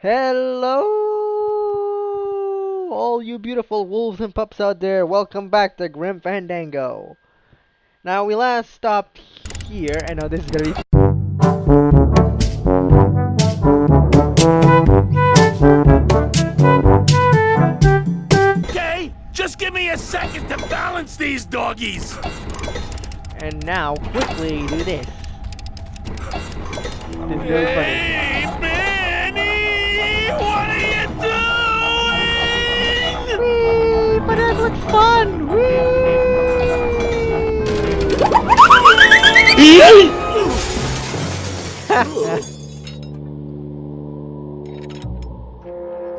Hello, all you beautiful wolves and pups out there. Welcome back to Grim Fandango. Now, we last stopped here. I know this is gonna be. Okay, just give me a second to balance these doggies. And now, quickly do this. This is very funny. Hey, Manny! What are you doing? Whee! But that looks fun!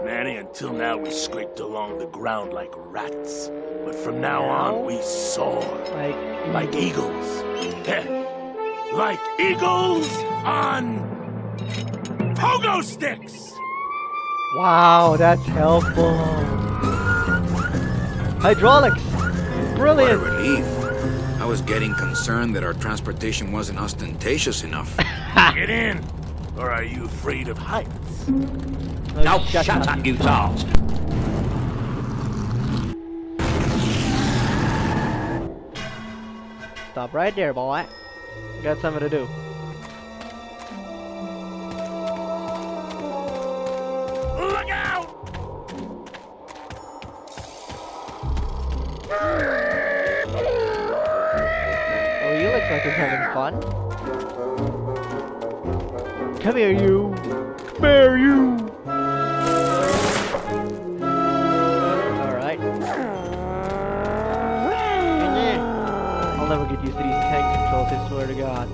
Manny, until now we scraped along the ground like rats. But from now on we soar. Like eagles. Heh. Like eagles on pogo sticks! Wow, that's helpful. Hydraulics! Brilliant! What a relief. I was getting concerned that our transportation wasn't ostentatious enough. Get in! Or are you afraid of heights? Now shut up, you dolls. Stop right there, boy. Got something to do. Look out! Oh, you look like you're having fun. Come here, you. Bear, you. Alright. I'll never get used to these tank controls, I swear to God.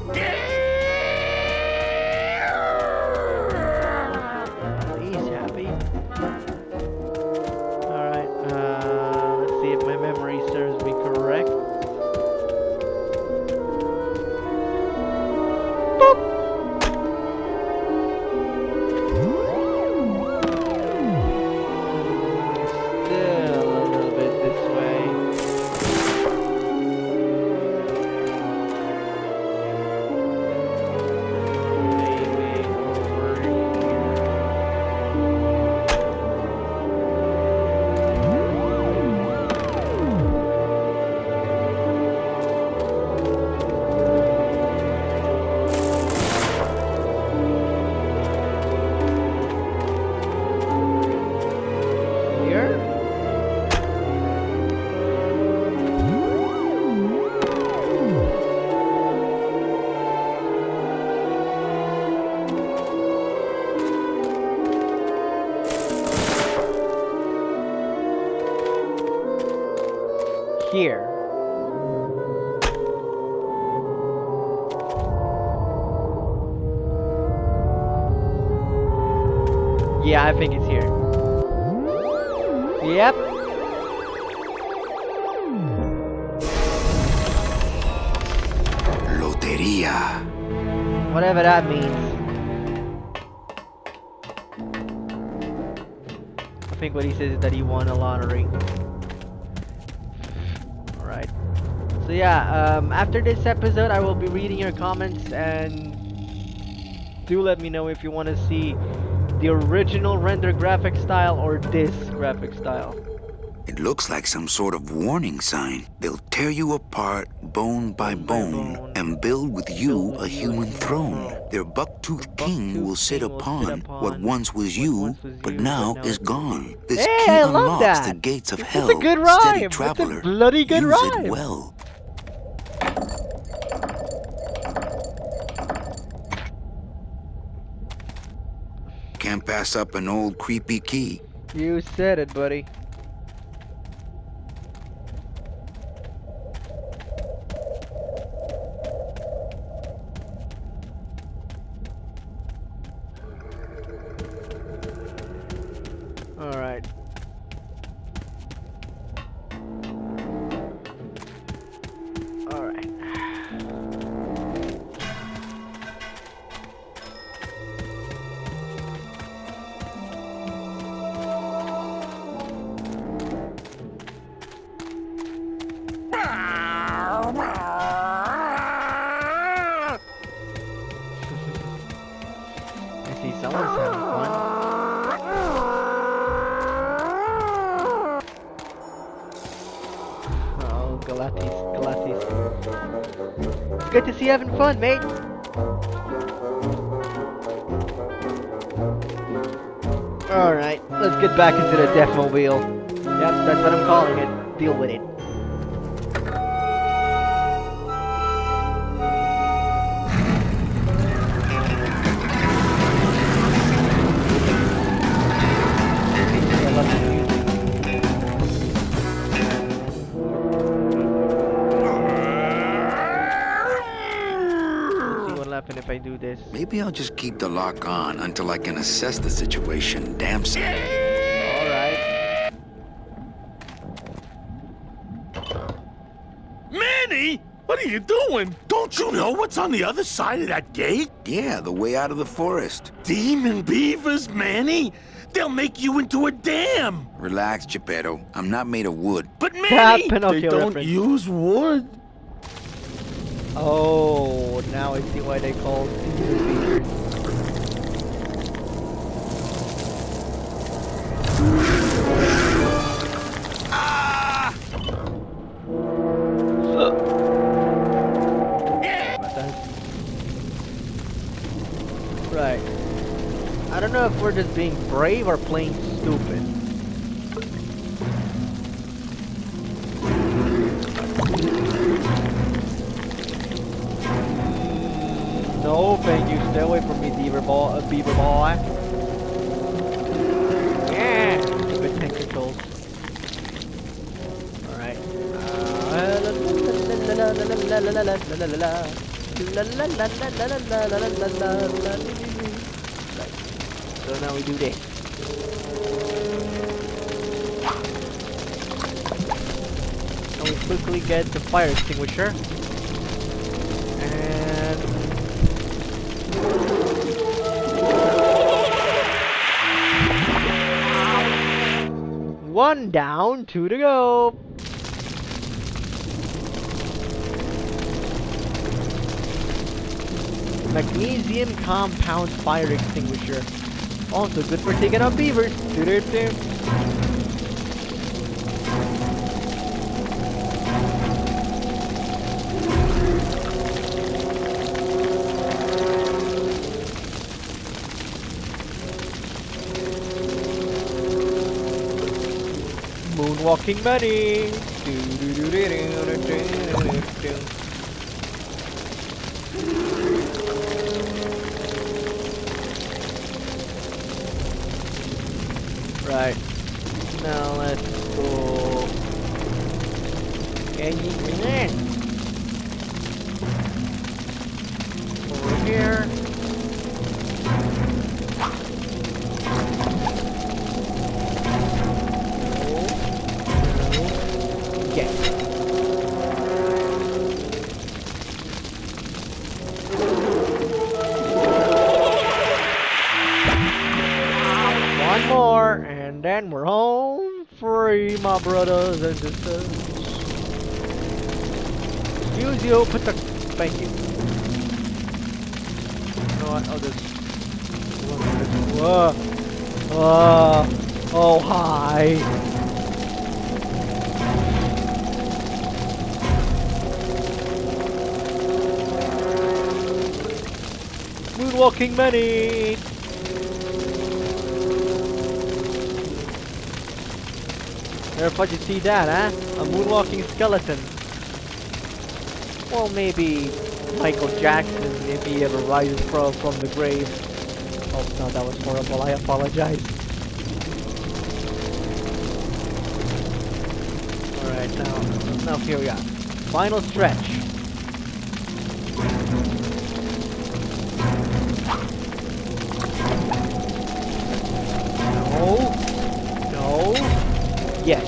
Oh, he's happy. Alright, let's see if my memory serves me correct. Boop! Still a little bit this way. Maybe over here. Here? Here. Yeah, I think it's here. Yep. Loteria. Whatever that means. I think what he says is that he won a lottery. Alright. So yeah, after this episode I will be reading your comments, and do let me know if you want to see the original render graphic style or this graphic style. It looks like some sort of warning sign. They'll tear you apart bone by bone and build with you a human throne. Their buck-toothed king will sit upon what once was you, but now is gone. This Hey, key I love unlocks that. the gates of It's hell. a good Steady rhyme. traveler. It's a bloody good Use rhyme. it well. Can't pass up an old creepy key. You said it, buddy. Alright. Alright. Someone's having fun. Oh, Galatis. It's good to see you having fun, mate. Alright, let's get back into the Deathmobile. Yep, that's what I'm calling it. Deal with it. If I do this. Maybe I'll just keep the lock on until I can assess the situation. Damn son. Alright. Manny! What are you doing? Don't you know what's on the other side of that gate? Yeah, the way out of the forest. Demon beavers, Manny! They'll make you into a dam! Relax, Geppetto. I'm not made of wood. But Manny, Pinocchio they don't reference. use wood. Oh, now I see why they call demon beavers. Right. I don't know if we're just being brave or plain stupid. No, thank you. Stay away from me, beaver boy. Yeah, stupid tank controls. All right. So now we do this. And we quickly get the fire extinguisher. And one down, two to go. Magnesium compound fire extinguisher. Also good for taking out beavers. Doo-doo-doo. Moonwalking money. Doo-doo-doo-doo-doo-doo-doo-doo. Right. Now let's go. Over here. Yes. One more, and then we're home free, my brothers and sisters. Excuse you, put the... Thank you. You know what, I'll just... oh, hi. Moonwalking money. Never thought you'd see that, huh? A moonwalking skeleton. Well, maybe Michael Jackson, if he ever rises from the grave. Oh no, that was horrible. I apologize. Alright, now here we are. Final stretch. No. Yes.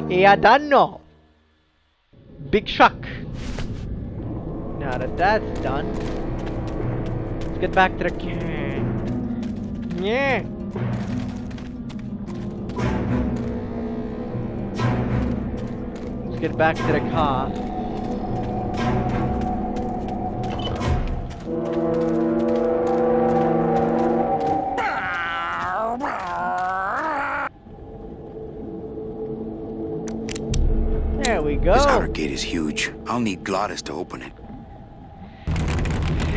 Yeah, done. No. Big shock. Now that that's done, let's get back to the can. Yeah. get back to the car. There we go. This outer gate is huge. I'll need Glottis to open it.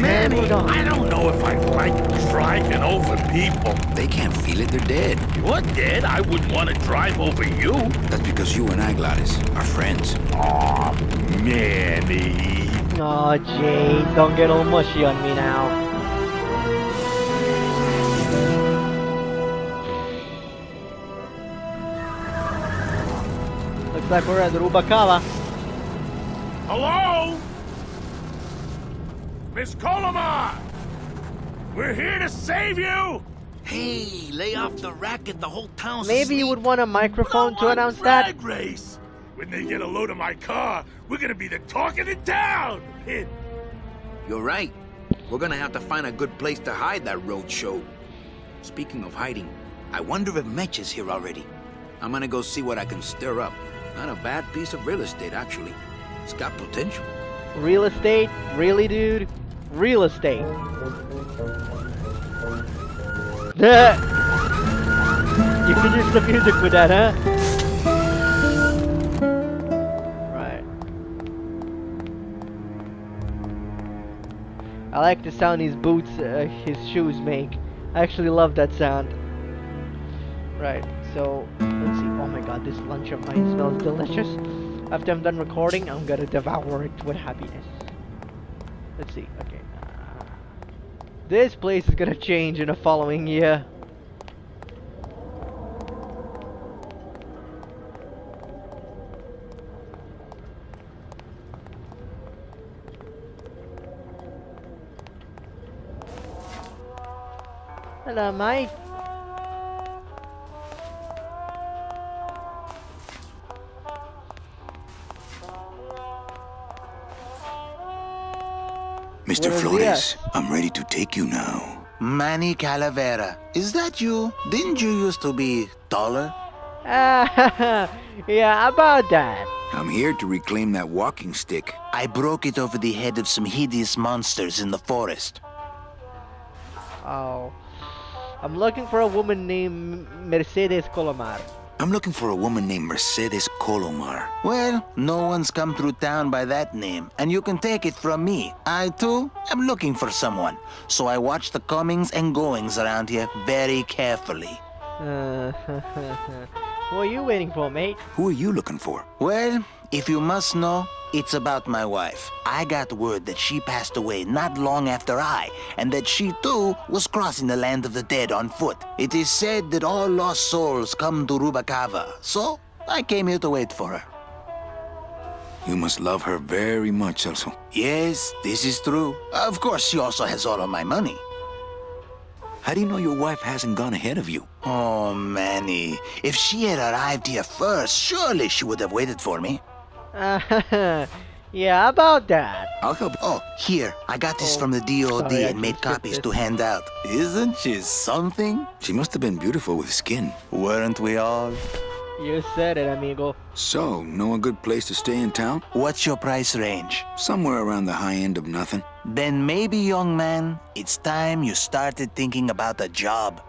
Manny, I don't know if I like driving over people. They can't feel it, they're dead. You're dead? I wouldn't want to drive over you. That's because you and I, Glottis, are friends. Aw, Manny. Aw, Jane, don't get all mushy on me now. Looks like we're at Rubacava. Hello? Miss Colomar! We're here to save you! Hey, lay off the racket, the whole town's Maybe you asleep. would want a microphone to announce that. Drag race! When they get a load of my car, we're gonna be the talk of the town! You're right. We're gonna have to find a good place to hide that road show. Speaking of hiding, I wonder if Mitch is here already. I'm gonna go see what I can stir up. Not a bad piece of real estate, actually. It's got potential. Real estate? Really, dude? Real estate. You can use the music with that, huh? Right. I like the sound his boots, his shoes make. I actually love that sound. Right, so, let's see. Oh my god, this lunch of mine smells delicious. After I'm done recording, I'm gonna devour it with happiness. Let's see, okay. This place is gonna change in the following year. Hello, mate. Mr. Buenos Flores, dias. I'm ready to take you now. Manny Calavera, is that you? Didn't you used to be taller? Yeah, about that. I'm here to reclaim that walking stick. I broke it over the head of some hideous monsters in the forest. Oh. I'm looking for a woman named Mercedes Colomar. I'm looking for a woman named Mercedes Colomar. Well, no one's come through town by that name, and you can take it from me. I, too, am looking for someone, so I watch the comings and goings around here very carefully. What are you waiting for, mate? Who are you looking for? Well, if you must know, it's about my wife. I got word that she passed away not long after I, and that she too was crossing the land of the dead on foot. It is said that all lost souls come to Rubacava, so I came here to wait for her. You must love her very much, also. Yes, this is true. Of course, she also has all of my money. How do you know your wife hasn't gone ahead of you? Oh, Manny, if she had arrived here first, surely she would have waited for me. Yeah, about that. I'll help. Oh, here, I got this Oh, from the DOD sorry, I and made just skipped copies this. to hand out. Isn't she something? She must have been beautiful with skin. Weren't we all? You said it, amigo. So, know a good place to stay in town? What's your price range? Somewhere around the high end of nothing. Then maybe, young man, it's time you started thinking about a job.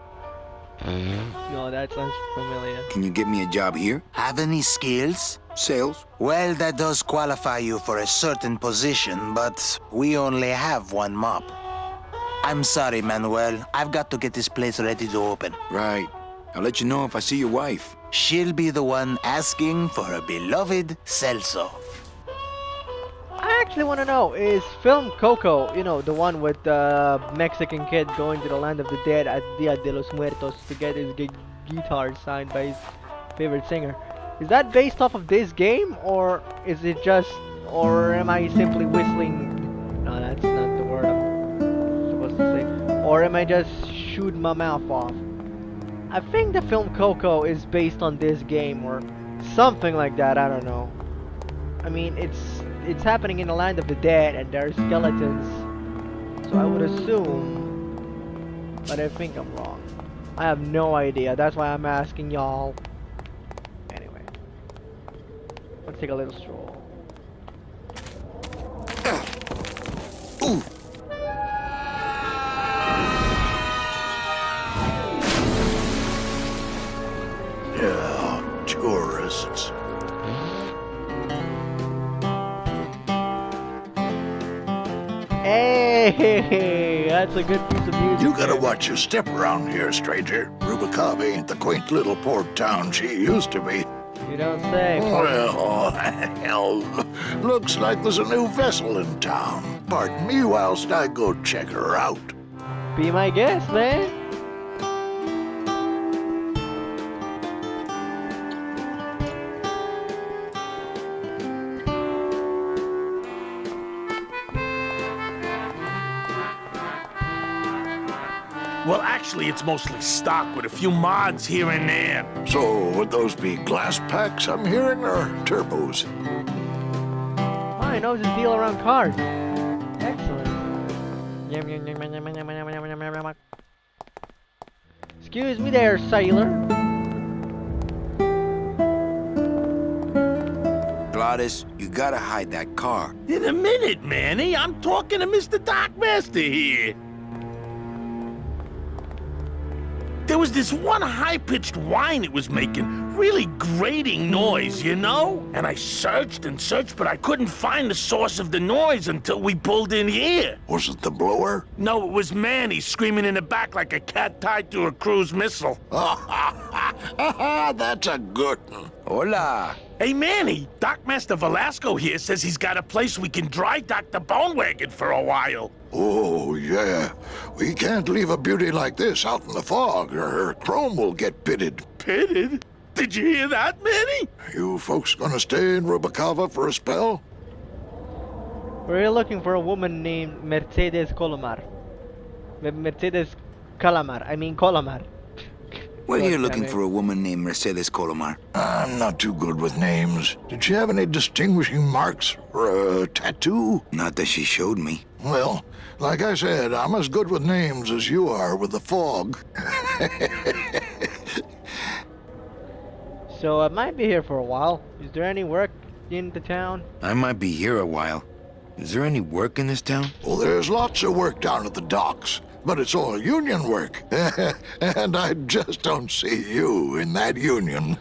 No, that sounds familiar. Can you get me a job here? Have any skills? Sales? Well, that does qualify you for a certain position, but we only have one mop. I'm sorry, Manuel. I've got to get this place ready to open. Right. I'll let you know if I see your wife. She'll be the one asking for her beloved Celso. I actually want to know, is film Coco, you know, the one with the Mexican kid going to the land of the dead at Dia de los Muertos to get his guitar signed by his favorite singer, is that based off of this game, or is it just, or am I simply whistling? No, that's not the word I'm supposed to say. Or am I just shooting my mouth off? I think the film Coco is based on this game, or something like that, I don't know. I mean, it's happening in the land of the dead, and there are skeletons, so I would assume, but I think I'm wrong. I have no idea, that's why I'm asking y'all. Anyway. Let's take a little stroll. Ooh. Yeah, tourists. Hey, that's a good piece of music. You gotta there. watch your step around here, stranger. Rubicava ain't the quaint little port town she used to be. You don't say. Well, hell, looks like there's a new vessel in town. Pardon me whilst I go check her out. Be my guest, man. Well, actually, it's mostly stock with a few mods here and there. So, would those be glass packs I'm hearing, or turbos? Oh, I know this deal around cars. Excellent. Excuse me there, sailor. Glottis, you gotta hide that car. In a minute, Manny. I'm talking to Mr. Dockmaster here. There was this one high-pitched whine it was making. Really grating noise, you know? And I searched and searched, but I couldn't find the source of the noise until we pulled in here. Was it the blower? No, it was Manny screaming in the back like a cat tied to a cruise missile. That's a good one. Hola. Hey, Manny, Dockmaster Velasco here says he's got a place we can dry dock the bone wagon for a while. Oh, yeah. We can't leave a beauty like this out in the fog, or her chrome will get pitted. Pitted? Did you hear that, Manny? You folks gonna stay in Rubicava for a spell? We're looking for a woman named Mercedes Colomar. Mercedes Calamar. I mean Colomar. We're here looking for a woman named Mercedes Colomar. I'm not too good with names. Did she have any distinguishing marks or a tattoo? Not that she showed me. Well, like I said, I'm as good with names as you are with the fog. So I might be here for a while. Is there any work in the town? I might be here a while. Is there any work in this town? Well, there's lots of work down at the docks, but it's all union work. And I just don't see you in that union.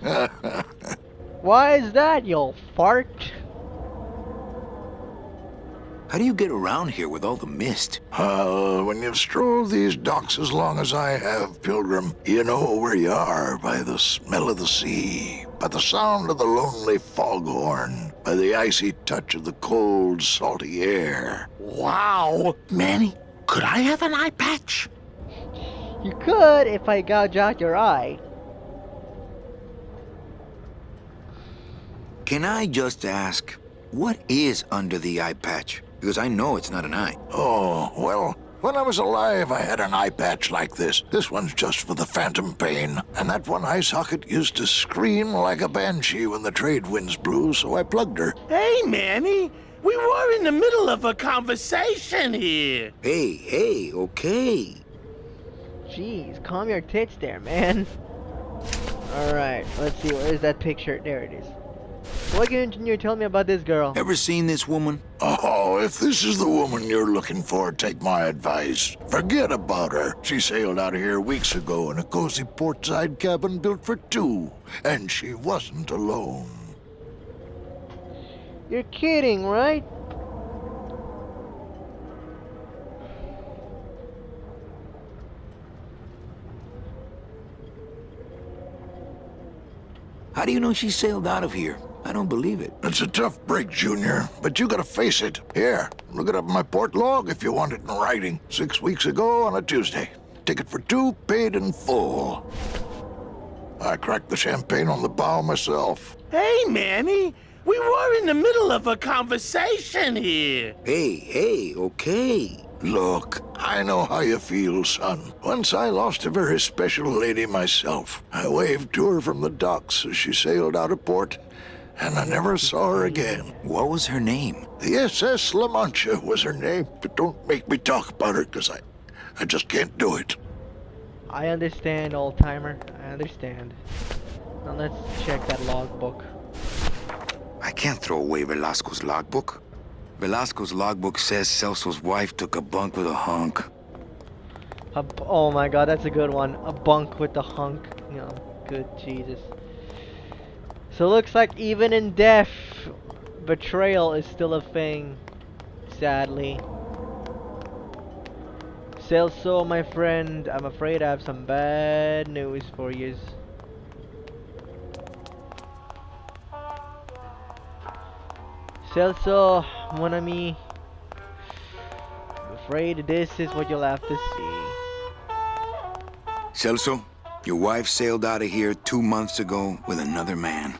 Why is that, you old fart? How do you get around here with all the mist? When you've strolled these docks as long as I have, Pilgrim, you know where you are by the smell of the sea, by the sound of the lonely foghorn, by the icy touch of the cold, salty air. Wow. Manny, could I have an eye patch? You could if I gouge out your eye. Can I just ask, what is under the eye patch? Because I know it's not an eye. Oh, well, when I was alive, I had an eye patch like this. This one's just for the phantom pain. And that one eye socket used to scream like a banshee when the trade winds blew, so I plugged her. Hey, Manny, we were in the middle of a conversation here. Hey, okay. Jeez, calm your tits there, man. Alright, let's see, where's that picture? There it is. What can you tell me about this girl? Ever seen this woman? Oh, if this is the woman you're looking for, take my advice. Forget about her. She sailed out of here weeks ago in a cozy portside cabin built for two. And she wasn't alone. You're kidding, right? How do you know she sailed out of here? I don't believe it. It's a tough break, Junior, but you gotta face it. Here, look it up in my port log if you want it in writing. 6 weeks ago on a Tuesday. Ticket for two, paid in full. I cracked the champagne on the bow myself. Hey, Manny, we were in the middle of a conversation here. Hey, okay. Look, I know how you feel, son. Once I lost a very special lady myself. I waved to her from the docks as she sailed out of port, and I never saw her again. What was her name? The SS La Mancha was her name, but don't make me talk about her, because I just can't do it. I understand, old-timer. I understand. Now let's check that logbook. I can't throw away Velasco's logbook. Velasco's logbook says Celso's wife took a bunk with a hunk. Oh my god, that's a good one. A bunk with the hunk. No, good Jesus. So looks like even in death, betrayal is still a thing. Sadly. Celso, my friend, I'm afraid I have some bad news for you. Celso, mon ami, I'm afraid this is what you'll have to see. Celso, your wife sailed out of here 2 months ago with another man.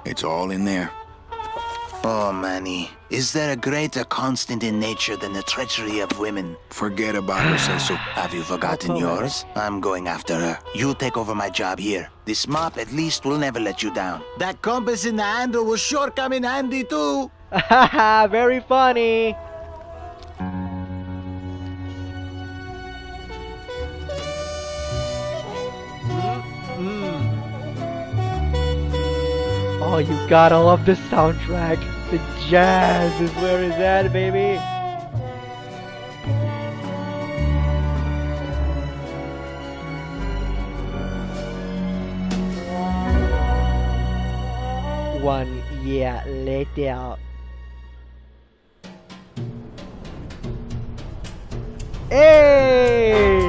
It's all in there. Oh, Manny, is there a greater constant in nature than the treachery of women? Forget about her, Celso. Have you forgotten yours? I'm going after her. You take over my job here. This mop at least will never let you down. That compass in the handle will sure come in handy too. Haha, very funny. Oh, you gotta love the soundtrack. The jazz is where it's at, baby. One year later. Hey!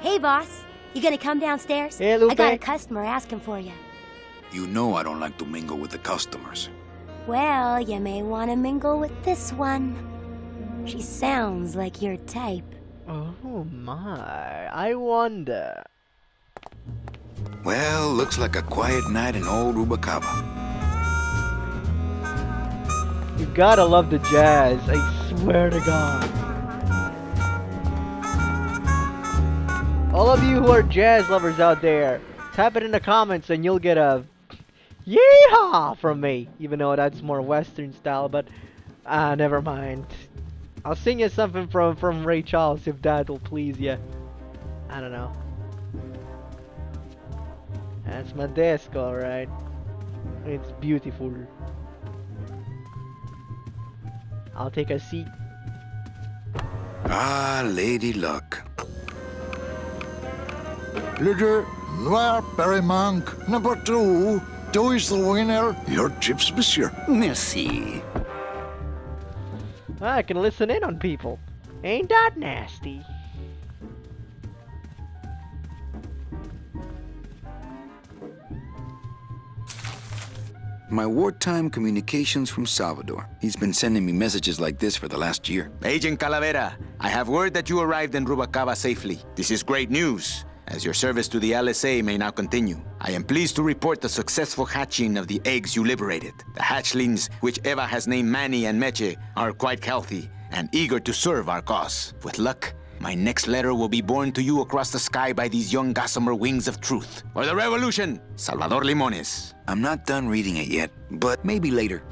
Hey, boss. You gonna come downstairs? Hey, Lupe. I got a customer asking for you. You know I don't like to mingle with the customers. Well, you may want to mingle with this one. She sounds like your type. Oh my, I wonder. Well, looks like a quiet night in old Rubacaba. You gotta love the jazz, I swear to God. All of you who are jazz lovers out there, tap it in the comments and you'll get a yeehaw from me. Even though that's more Western style, but never mind. I'll sing you something from Ray Charles if that will please you. I don't know. That's my desk, alright. It's beautiful. I'll take a seat. Ah, Lady Luck. Leader, Noir Perrimanque, number 2. 2 is the winner. Your chips, monsieur. Merci. I can listen in on people. Ain't that nasty? My wartime communications from Salvador. He's been sending me messages like this for the last year. Agent Calavera, I have word that you arrived in Rubacaba safely. This is great news, as your service to the LSA may now continue. I am pleased to report the successful hatching of the eggs you liberated. The hatchlings, which Eva has named Manny and Meche, are quite healthy and eager to serve our cause. With luck, my next letter will be borne to you across the sky by these young gossamer wings of truth. For the revolution, Salvador Limones. I'm not done reading it yet, but maybe later.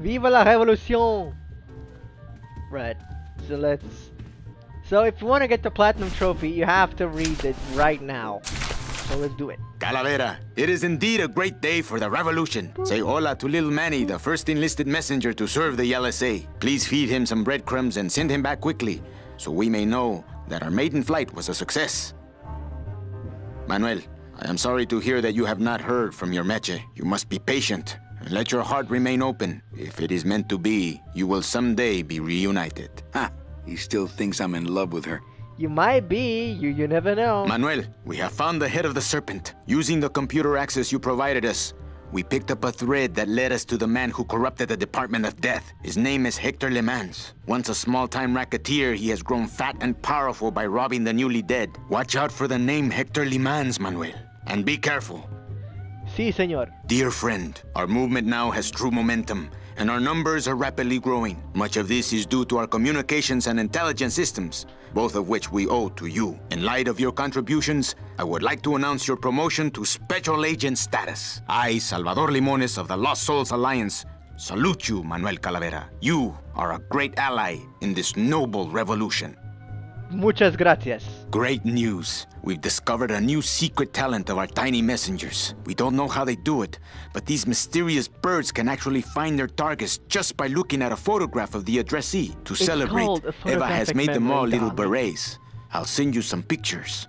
Viva la revolution! Right. So if you want to get the platinum trophy, you have to read it right now. So let's do it. Calavera, it is indeed a great day for the revolution. Say hola to little Manny, the first enlisted messenger to serve the LSA. Please feed him some breadcrumbs and send him back quickly, so we may know that our maiden flight was a success. Manuel, I am sorry to hear that you have not heard from your Meche. You must be patient and let your heart remain open. If it is meant to be, you will someday be reunited. Ha! He still thinks I'm in love with her. You might be, you never know. Manuel, we have found the head of the serpent. Using the computer access you provided us, we picked up a thread that led us to the man who corrupted the Department of Death. His name is Hector Le Mans. Once a small-time racketeer, he has grown fat and powerful by robbing the newly dead. Watch out for the name Hector Le Mans, Manuel. And be careful. Si, senor. Dear friend, our movement now has true momentum, and our numbers are rapidly growing. Much of this is due to our communications and intelligence systems, both of which we owe to you. In light of your contributions, I would like to announce your promotion to Special Agent status. I, Salvador Limones of the Lost Souls Alliance, salute you, Manuel Calavera. You are a great ally in this noble revolution. Muchas gracias. Great news. We've discovered a new secret talent of our tiny messengers. We don't know how they do it, but these mysterious birds can actually find their targets just by looking at a photograph of the addressee. To celebrate, Eva has made them all little berets. I'll send you some pictures.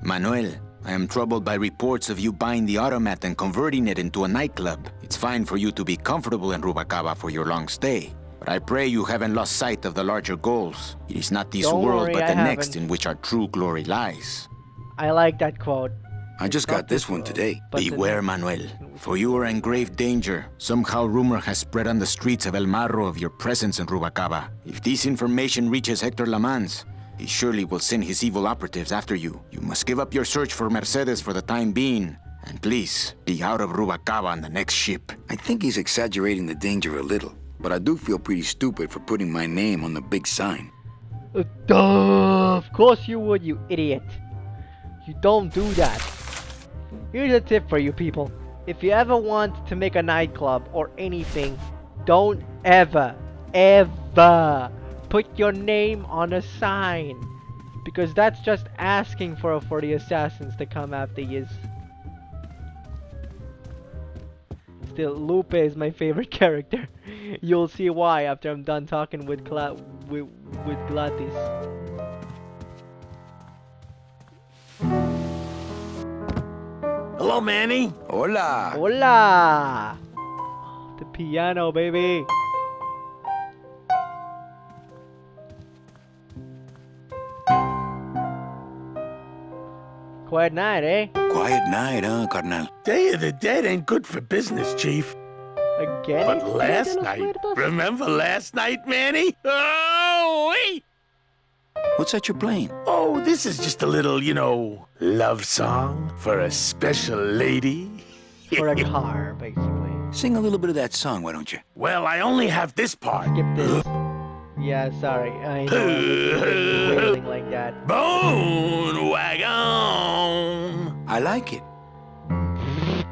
Manuel, I am troubled by reports of you buying the automat and converting it into a nightclub. It's fine for you to be comfortable in Rubacava for your long stay, but I pray you haven't lost sight of the larger goals. It is not this world, but the next in which our true glory lies. I like that quote. I just got this one today. Beware, Manuel, for you are in grave danger. Somehow rumor has spread on the streets of El Marro of your presence in Rubacava. If this information reaches Hector Lamans, he surely will send his evil operatives after you. You must give up your search for Mercedes for the time being, and please, be out of Rubacava on the next ship. I think he's exaggerating the danger a little, but I do feel pretty stupid for putting my name on the big sign. Of course you would, you idiot. You don't do that. Here's a tip for you people. If you ever want to make a nightclub or anything, don't ever put your name on a sign, because that's just asking for the assassins to come after you. Still, Lupe is my favorite character. You'll see why after I'm done talking with Gladys. Hello, Manny. Hola. Hola! The piano, baby. Quiet night, eh? Quiet night, huh, carnal? Day of the Dead ain't good for business, Chief. Again? But last night, remember last night, Manny? Oh, wait! What's that you're playing? Oh, this is just a little, love song for a special lady. For a car, basically. Sing a little bit of that song, why don't you? Well, I only have this part. Skip this. Yeah, sorry. I know. Wailing like that. Bone wagon. I like it.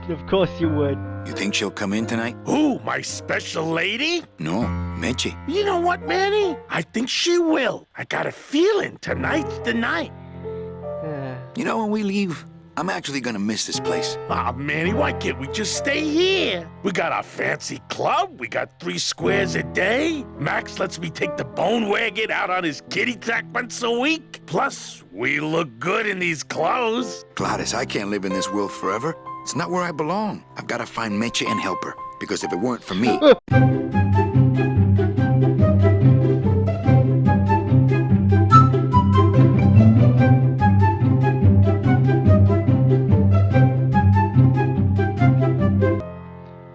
Of course you would. You think she'll come in tonight? Who, my special lady? No, Meche. You know what, Manny? I think she will. I got a feeling tonight's the night. You know, when we leave, I'm actually gonna miss this place. Ah, Manny, why can't we just stay here? We got our fancy club. We got 3 squares a day. Max lets me take the bone wagon out on his kitty track once a week. Plus, we look good in these clothes. Gladys, I can't live in this world forever. It's not where I belong. I've got to find Meche and help her, because if it weren't for me...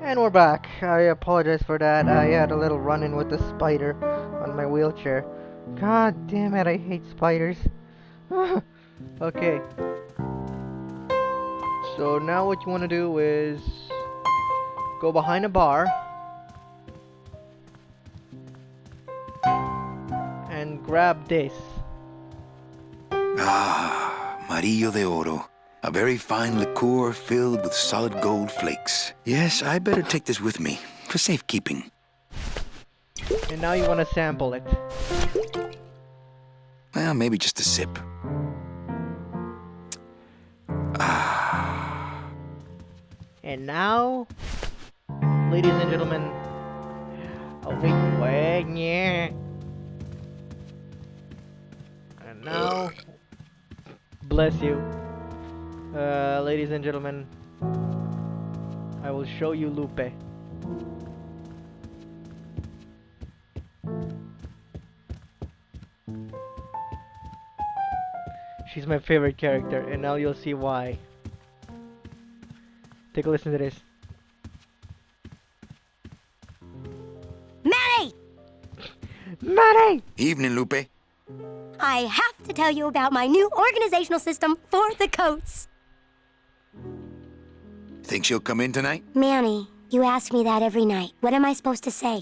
And we're back. I apologize for that. I had a little run-in with the spider on my wheelchair. God damn it, I hate spiders. Okay. So now what you want to do is go behind a bar and grab this. Ah, Marillo de Oro. A very fine liqueur filled with solid gold flakes. Yes, I better take this with me for safekeeping. And now you want to sample it. Well, maybe just a sip. And now, ladies and gentlemen, yeah. And now, bless you, ladies and gentlemen, I will show you Lupe. She's my favorite character, and now you'll see why. Take a listen to this. Manny! Manny! Evening, Lupe. I have to tell you about my new organizational system for the coats. Think she'll come in tonight? Manny, you ask me that every night. What am I supposed to say?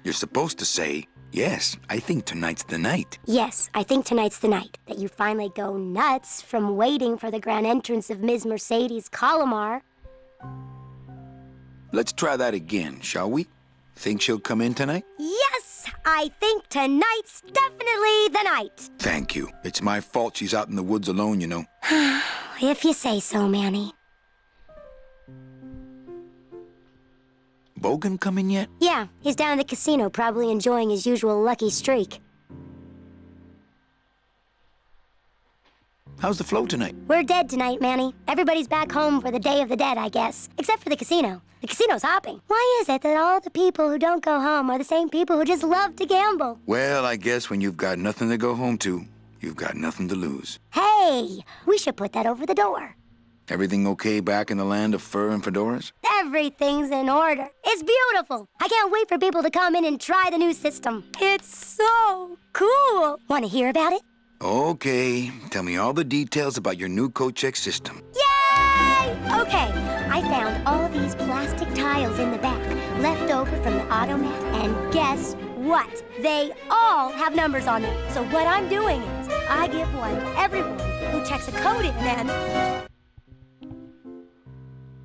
You're supposed to say, Yes, I think tonight's the night. Yes, I think tonight's the night that you finally go nuts from waiting for the grand entrance of Ms. Mercedes Colomar. Let's try that again, shall we? Think she'll come in tonight? Yes, I think tonight's definitely the night. Thank you. It's my fault she's out in the woods alone, you know. If you say so, Manny. Bogan come in yet? Yeah, he's down in the casino, probably enjoying his usual lucky streak. How's the flow tonight? We're dead tonight, Manny. Everybody's back home for the Day of the Dead, I guess. Except for the casino. The casino's hopping. Why is it that all the people who don't go home are the same people who just love to gamble? Well, I guess when you've got nothing to go home to, you've got nothing to lose. Hey, we should put that over the door. Everything okay back in the land of fur and fedoras? Everything's in order. It's beautiful. I can't wait for people to come in and try the new system. It's so cool. Want to hear about it? Okay, tell me all the details about your new coat check system. Yay! Okay, I found all these plastic tiles in the back, left over from the automat, and guess what? They all have numbers on them. So what I'm doing is, I give one to everyone who checks a code in and...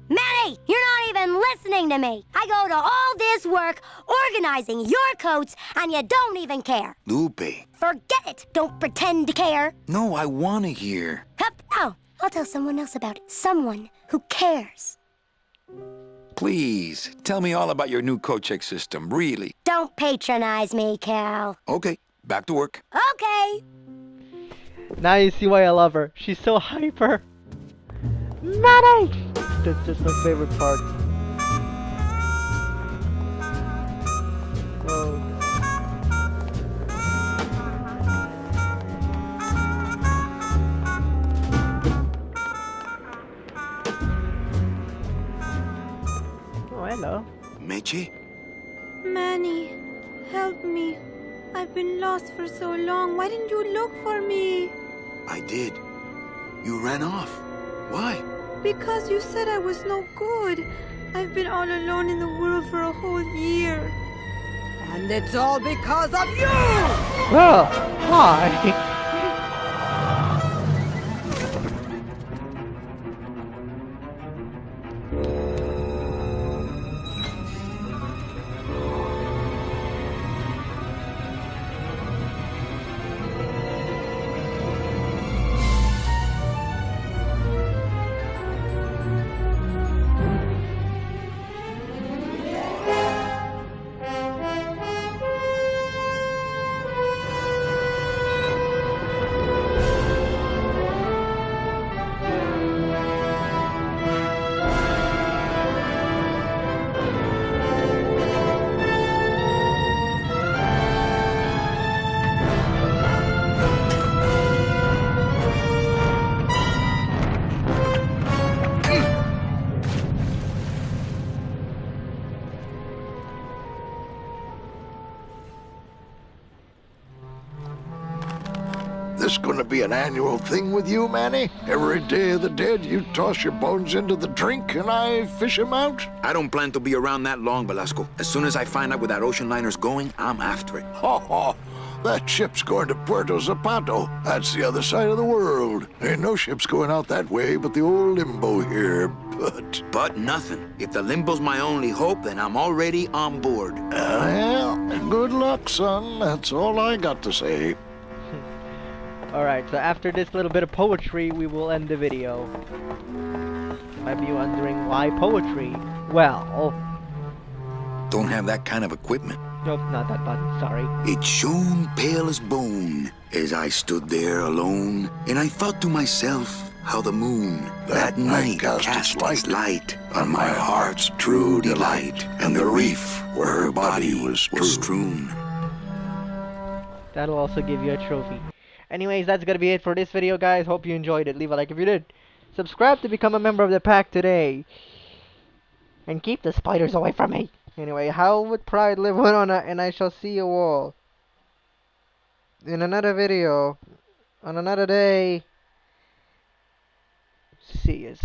Manny, you're not even listening to me. I go to all this work organizing your coats, and you don't even care. Lupe. Forget it. Don't pretend to care. No, I want to hear. Hup. Oh, I'll tell someone else about it. Someone who cares. Please, tell me all about your new coat check system, really. Don't patronize me, Cal. Okay, back to work. Okay. Now you see why I love her. She's so hyper. Manny! That's just my favorite part. Whoa. Oh, hello. Meche? Manny, help me. I've been lost for so long. Why didn't you look for me? I did. You ran off. Why? Because you said I was no good. I've been all alone in the world for a whole year. And it's all because of you! Well, hi. This gonna be an annual thing with you, Manny? Every Day of the Dead, you toss your bones into the drink and I fish 'em out? I don't plan to be around that long, Velasco. As soon as I find out where that ocean liner's going, I'm after it. Ha ha! That ship's going to Puerto Zapato. That's the other side of the world. Ain't no ships going out that way but the old Limbo here, But nothing. If the Limbo's my only hope, then I'm already on board. Well, good luck, son. That's all I got to say. Alright, so after this little bit of poetry, we will end the video. Might be wondering why poetry? Well... Don't have that kind of equipment. Nope, not that button, sorry. It shone pale as bone as I stood there alone, and I thought to myself how the moon that night cast its light on my heart's true delight, and the reef where her body was strewn. That'll also give you a trophy. Anyways, that's gonna be it for this video, guys. Hope you enjoyed it. Leave a like if you did. Subscribe to become a member of the pack today. And keep the spiders away from me. Anyway, how would pride live on, and I shall see you all in another video on another day. See yous.